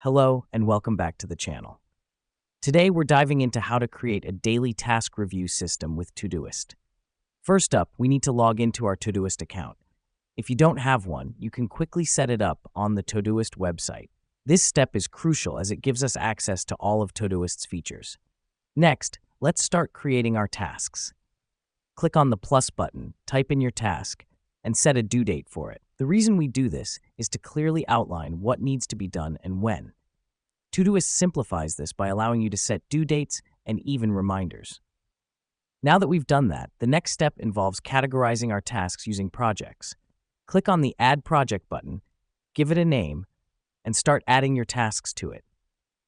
Hello and welcome back to the channel. Today we're diving into how to create a daily task review system with Todoist. First up, we need to log into our Todoist account. If you don't have one, you can quickly set it up on the Todoist website. This step is crucial as it gives us access to all of Todoist's features. Next, let's start creating our tasks. Click on the plus button, type in your task, and set a due date for it. The reason we do this is to clearly outline what needs to be done and when. Todoist simplifies this by allowing you to set due dates and even reminders. Now that we've done that, the next step involves categorizing our tasks using projects. Click on the Add Project button, give it a name, and start adding your tasks to it.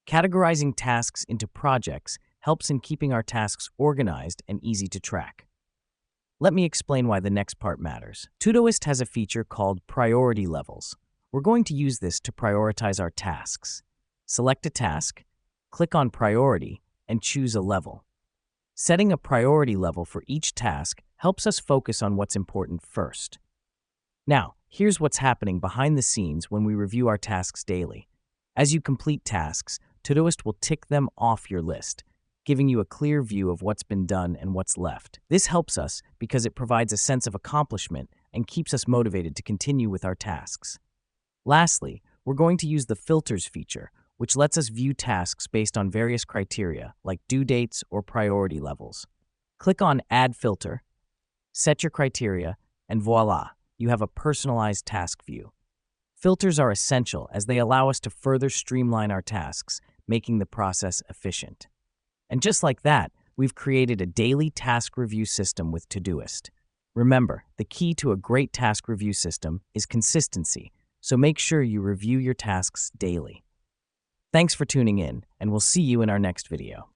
Categorizing tasks into projects helps in keeping our tasks organized and easy to track. Let me explain why the next part matters. Todoist has a feature called priority levels. We're going to use this to prioritize our tasks. Select a task, click on Priority, and choose a level. Setting a priority level for each task helps us focus on what's important first. Now, here's what's happening behind the scenes when we review our tasks daily. As you complete tasks, Todoist will tick them off your list, giving you a clear view of what's been done and what's left. This helps us because it provides a sense of accomplishment and keeps us motivated to continue with our tasks. Lastly, we're going to use the Filters feature, which lets us view tasks based on various criteria like due dates or priority levels. Click on Add Filter, set your criteria, and voila, you have a personalized task view. Filters are essential as they allow us to further streamline our tasks, making the process efficient. And just like that, we've created a daily task review system with Todoist. Remember, the key to a great task review system is consistency, so make sure you review your tasks daily. Thanks for tuning in, and we'll see you in our next video.